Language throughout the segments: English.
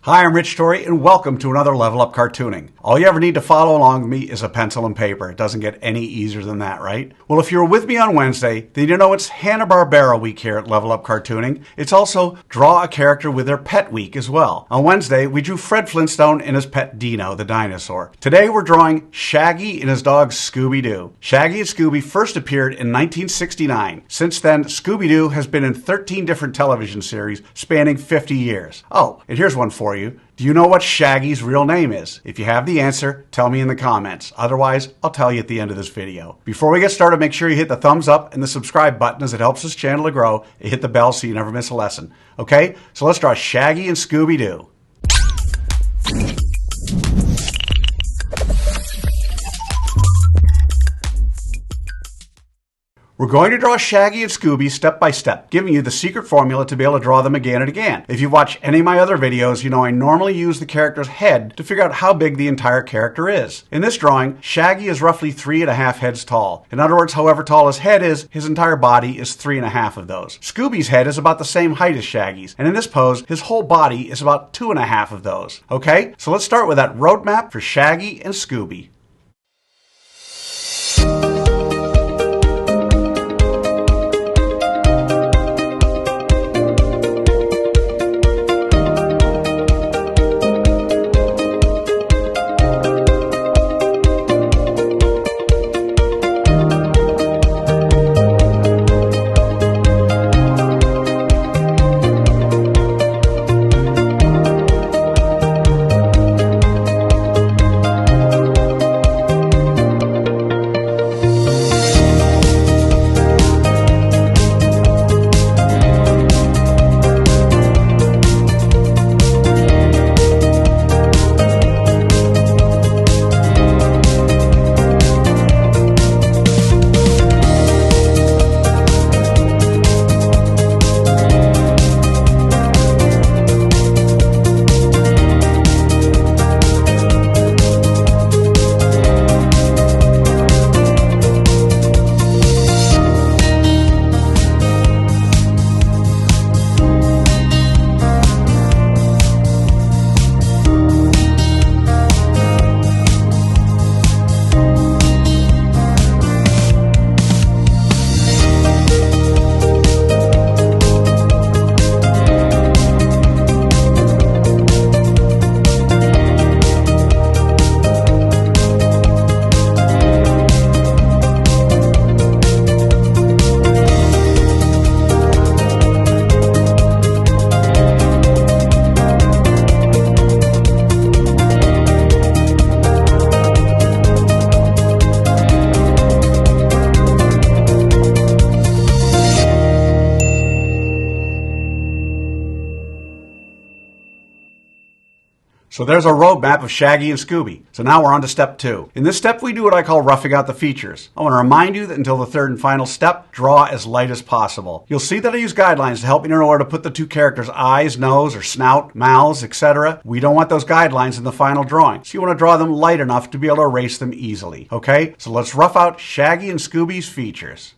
Hi, I'm Rich Story, and welcome to another Level Up Cartooning. All you ever need to follow along with me is a pencil and paper. It doesn't get any easier than that, right? Well, if you were with me on Wednesday, then you know it's Hanna-Barbera week here at Level Up Cartooning. It's also Draw a Character with Their Pet week as well. On Wednesday, we drew Fred Flintstone and his pet Dino, the dinosaur. Today, we're drawing Shaggy and his dog Scooby Doo. Shaggy and Scooby first appeared in 1969. Since then, Scooby Doo has been in 13 different television series spanning 50 years. Oh, and here's one for you. Do you know what Shaggy's real name is? If you have the answer, tell me in the comments. Otherwise, I'll tell you at the end of this video. Before we get started, make sure you hit the thumbs up and the subscribe button as it helps this channel to grow, and hit the bell so you never miss a lesson. Okay, so let's draw Shaggy and Scooby Doo. We're going to draw Shaggy and Scooby step by step, giving you the secret formula to be able to draw them again and again. If you've watched any of my other videos, you know I normally use the character's head to figure out how big the entire character is. In this drawing, Shaggy is roughly 3.5 heads tall. In other words, however tall his head is, his entire body is 3.5 of those. Scooby's head is about the same height as Shaggy's, and in this pose, his whole body is about 2.5 of those. Okay, so let's start with that roadmap for Shaggy and Scooby. So there's a roadmap of Shaggy and Scooby. So now we're on to step 2. In this step, we do what I call roughing out the features. I want to remind you that until the third and final step, draw as light as possible. You'll see that I use guidelines to help you know where to put the two characters' eyes, nose, or snout, mouths, etc. We don't want those guidelines in the final drawing, so you want to draw them light enough to be able to erase them easily. Okay, so let's rough out Shaggy and Scooby's features.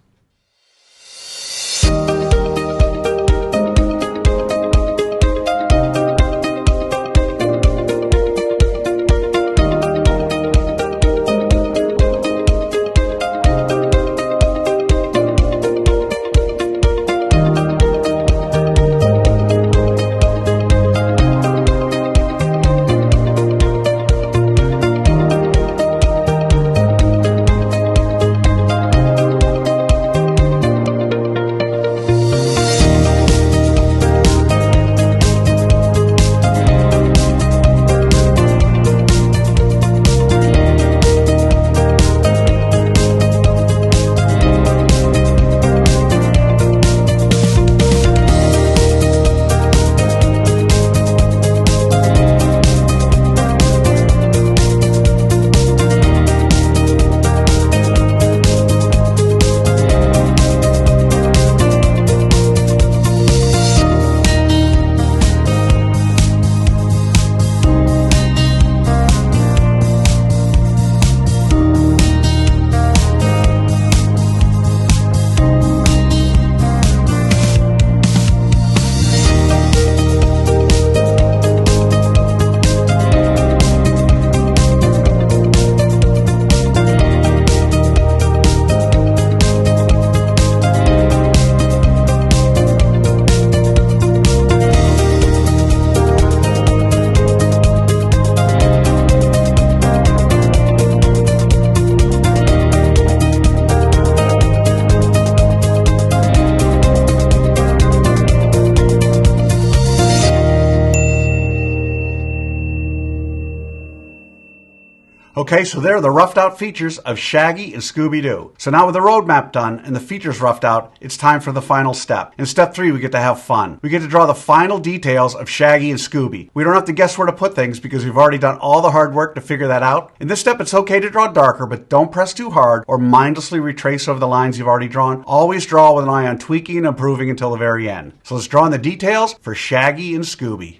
Okay, so there are the roughed out features of Shaggy and Scooby Doo. So now with the roadmap done and the features roughed out, it's time for the final step. In step 3, we get to have fun. We get to draw the final details of Shaggy and Scooby. We don't have to guess where to put things because we've already done all the hard work to figure that out. In this step, it's okay to draw darker, but don't press too hard or mindlessly retrace over the lines you've already drawn. Always draw with an eye on tweaking and improving until the very end. So let's draw in the details for Shaggy and Scooby.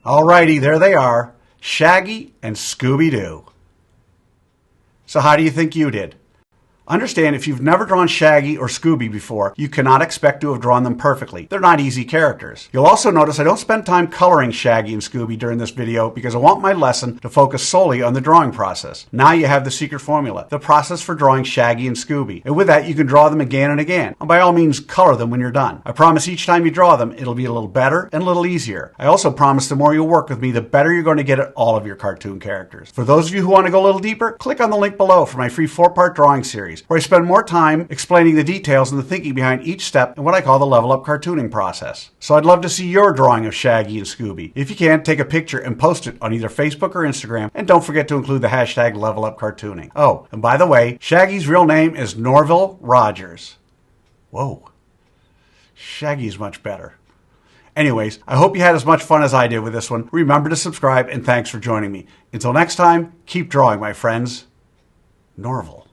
Alrighty, there they are, Shaggy and Scooby Doo. So how do you think you did? Understand, if you've never drawn Shaggy or Scooby before, you cannot expect to have drawn them perfectly. They're not easy characters. You'll also notice I don't spend time coloring Shaggy and Scooby during this video because I want my lesson to focus solely on the drawing process. Now you have the secret formula, the process for drawing Shaggy and Scooby. And with that, you can draw them again and again. And by all means, color them when you're done. I promise each time you draw them, it'll be a little better and a little easier. I also promise the more you work with me, the better you're going to get at all of your cartoon characters. For those of you who want to go a little deeper, click on the link below for my free 4-part drawing series, where I spend more time explaining the details and the thinking behind each step in what I call the level up cartooning process. So I'd love to see your drawing of Shaggy and Scooby. If you can, take a picture and post it on either Facebook or Instagram, and don't forget to include the hashtag level up cartooning. Oh, and by the way, Shaggy's real name is Norville Rogers. Whoa, Shaggy's much better. Anyways, I hope you had as much fun as I did with this one. Remember to subscribe, and thanks for joining me. Until next time, keep drawing, my friends. Norville.